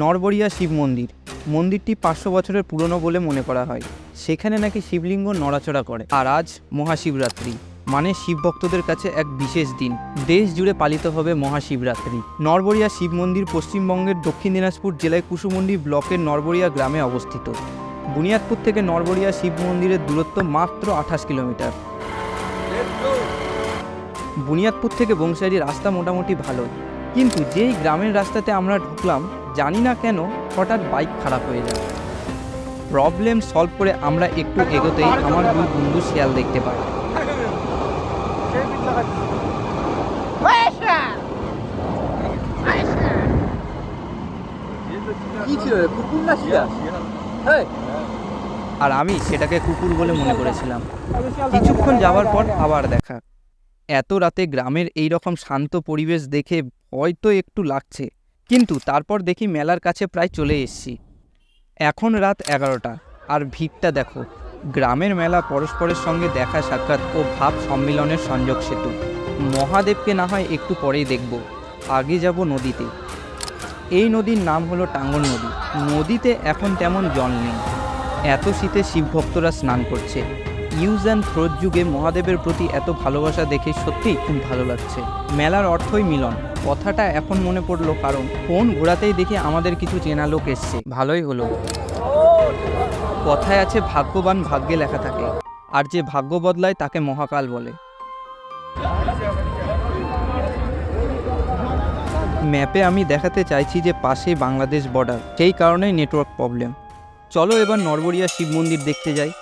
নরবরিয়া শিব মন্দির। মন্দিরটি 500 বছরের পুরনো বলে মনে করা হয়। সেখানে নাকি শিবলিঙ্গ নড়াচড়া করে। আর আজ মহাশিবরাত্রি, মানে শিব ভক্তদের কাছে এক বিশেষ দিন। দেশ জুড়ে পালিত হবে মহাশিবরাত্রি। নরবরিয়া শিব মন্দির পশ্চিমবঙ্গের দক্ষিণ দিনাজপুর জেলায় কুসুমুন্ডি ব্লকের নরবরিয়া গ্রামে অবস্থিত। বুনিয়াদপুর থেকে নরবরিয়া শিব মন্দিরের দূরত্ব মাত্র 28 কিলোমিটার। বুনিয়াদপুর থেকে বংশারি রাস্তা মোটামুটি ভালোই, কিন্তু যেই গ্রামের রাস্তাতে আমরা ঢুকলাম, জানি না কেন হঠাৎ বাইক খারাপ হয়ে যায়। প্রবলেম সলভ করে আমরা একটু এগোতেই আমার দুই বন্ধু শিয়াল দেখতে পাই। আর আমি সেটাকে কুকুর বলে মনে করেছিলাম। কিছুক্ষণ যাওয়ার পর আবার দেখা। এত রাতে গ্রামের এই রকম শান্ত পরিবেশ দেখে ভয় তো একটু লাগছে, কিন্তু তারপর দেখি মেলার কাছে প্রায় চলে এসেছি। এখন রাত 11টা, আর ভিড়টা দেখো। গ্রামের মেলা পরস্পরের সঙ্গে দেখা সাক্ষাৎ ও ভাব সম্মিলনের সংযোগ সেতু। মহাদেবকে না হয় একটু পরেই দেখব, আগে যাব নদীতে। এই নদীর নাম হলো টাঙ্গন নদী। নদীতে এখন তেমন জল নেই, এত শীতে শিবভক্তরা স্নান করছে। ইউজ অ্যান্ড থ্রোর যুগে মহাদেবের প্রতি এত ভালোবাসা দেখে সত্যিই খুব ভালো লাগছে। মেলার অর্থই মিলন, কথাটা এখন মনে পড়লো কারণ ফোন ঘোরাতেই দেখি আমাদের কিছু চেনা লোক এসছে। ভালোই হলো। কথায় আছে ভাগ্যবান ভাগ্যে লেখা থাকে, আর যে ভাগ্য বদলায় তাকে মহাকাল বলে। ম্যাপে আমি দেখাতে চাইছি যে পাশেই বাংলাদেশ বর্ডার, সেই কারণেই নেটওয়ার্ক প্রবলেম। চলো এবার নরবরিয়া শিব মন্দির দেখতে যাই।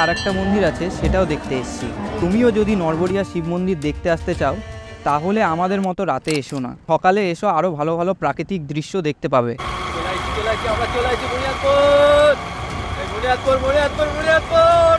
আর একটা মন্দির আছে, সেটাও দেখতে এসেছি। তুমিও যদি নরবরিয়া শিব মন্দির দেখতে আসতে চাও, তাহলে আমাদের মতো রাতে এসো না, সকালে এসো, আরো ভালো ভালো প্রাকৃতিক দৃশ্য দেখতে পাবে। চলে আসছি বুনিয়াদপুর।